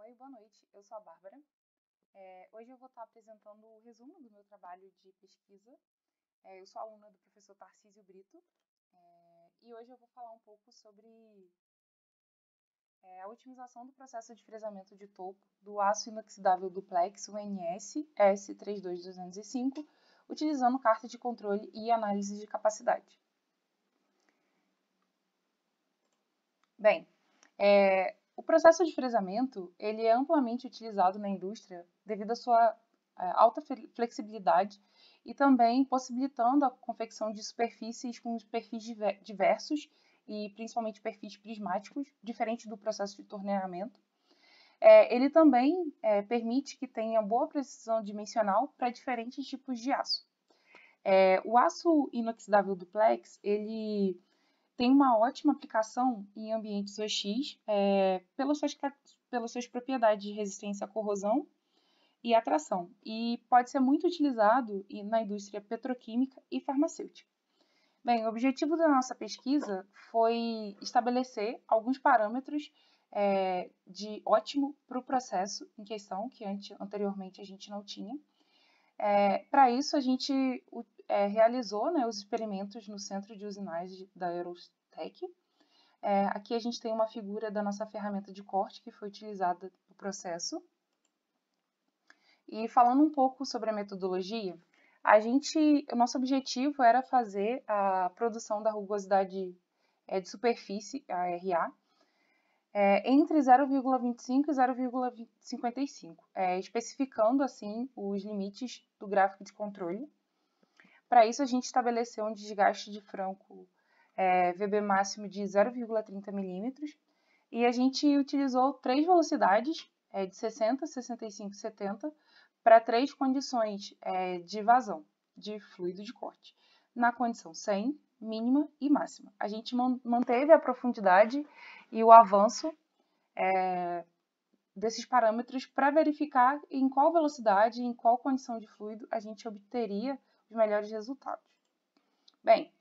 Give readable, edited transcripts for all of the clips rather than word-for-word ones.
Oi, boa noite. Eu sou a Bárbara. Hoje eu vou estar apresentando o resumo do meu trabalho de pesquisa. Eu sou aluna do professor Tarcísio Brito e hoje eu vou falar um pouco sobre a otimização do processo de fresamento de topo do aço inoxidável duplex UNS S32205, utilizando carta de controle e análise de capacidade. Bem, o processo de fresamento ele é amplamente utilizado na indústria devido à sua alta flexibilidade e também possibilitando a confecção de superfícies com perfis diversos e principalmente perfis prismáticos, diferente do processo de torneamento. Ele também permite que tenha boa precisão dimensional para diferentes tipos de aço. O aço inoxidável duplex, ele tem uma ótima aplicação em ambientes OX pelas suas propriedades de resistência à corrosão e atração, e pode ser muito utilizado na indústria petroquímica e farmacêutica. Bem, o objetivo da nossa pesquisa foi estabelecer alguns parâmetros de ótimo para o processo em questão, que anteriormente a gente não tinha. Para isso, a gente realizou os experimentos no centro de usinagem da Eurostec. Aqui a gente tem uma figura da nossa ferramenta de corte que foi utilizada no processo. E falando um pouco sobre a metodologia, o nosso objetivo era fazer a produção da rugosidade de superfície, a RA, entre 0,25 e 0,55, especificando assim os limites do gráfico de controle. Para isso, a gente estabeleceu um desgaste de franco VB máximo de 0,30 milímetros e a gente utilizou 3 velocidades de 60, 65 e 70 para 3 condições de vazão de fluido de corte. Na condição 100, mínima e máxima. A gente manteve a profundidade e o avanço desses parâmetros para verificar em qual velocidade, em qual condição de fluido a gente obteria os melhores resultados. Bem,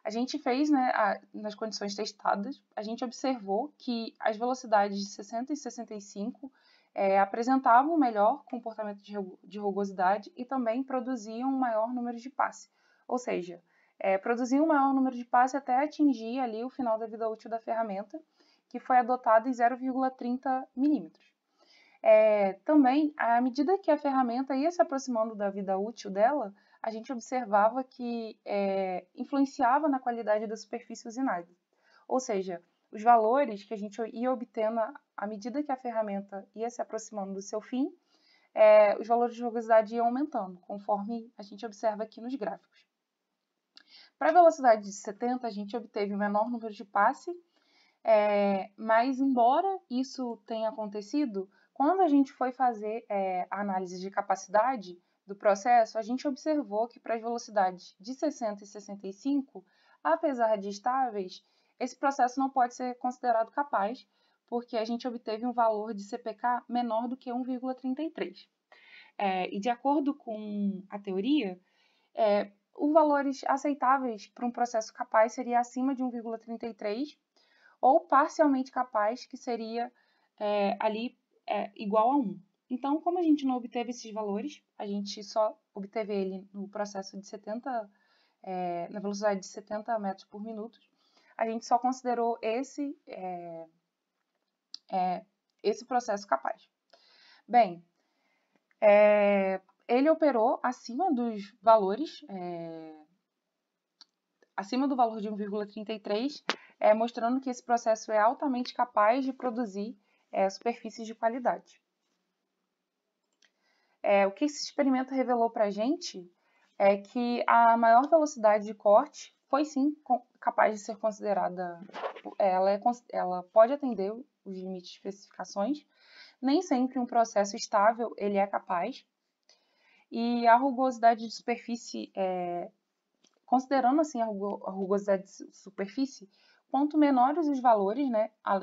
a gente fez, nas condições testadas, a gente observou que as velocidades de 60 e 65 apresentavam um melhor comportamento de rugosidade e também produziam um maior número de passe. Ou seja, produziam um maior número de passe até atingir ali o final da vida útil da ferramenta, que foi adotado em 0,30 milímetros. Também, à medida que a ferramenta ia se aproximando da vida útil dela, a gente observava que influenciava na qualidade da superfície usinada. Ou seja, os valores que a gente ia obtendo à medida que a ferramenta ia se aproximando do seu fim, os valores de rugosidade iam aumentando, conforme a gente observa aqui nos gráficos. Para a velocidade de 70, a gente obteve o menor número de passe, mas embora isso tenha acontecido, quando a gente foi fazer a análise de capacidade do processo, a gente observou que para as velocidades de 60 e 65, apesar de estáveis, esse processo não pode ser considerado capaz, porque a gente obteve um valor de CPK menor do que 1,33. E de acordo com a teoria, os valores aceitáveis para um processo capaz seria acima de 1,33 ou parcialmente capaz, que seria ali igual a 1. Então, como a gente não obteve esses valores, a gente só obteve ele no processo de 70, na velocidade de 70 metros por minuto, a gente só considerou esse processo capaz. Bem, ele operou acima dos valores, acima do valor de 1,33, mostrando que esse processo é altamente capaz de produzir superfícies de qualidade. O que esse experimento revelou para a gente é que a maior velocidade de corte foi sim capaz de ser considerada, ela pode atender os limites de especificações, nem sempre um processo estável ele é capaz, e a rugosidade de superfície, considerando assim a rugosidade de superfície, quanto menores os valores,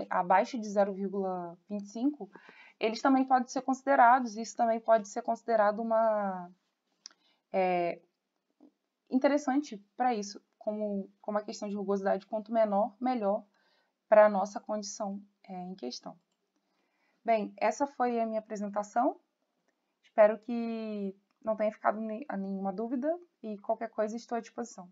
abaixo de 0,25, eles também podem ser considerados, isso também pode ser considerado uma interessante para isso, como a questão de rugosidade, quanto menor, melhor para a nossa condição em questão. Bem, essa foi a minha apresentação. Espero que não tenha ficado nenhuma dúvida e qualquer coisa estou à disposição.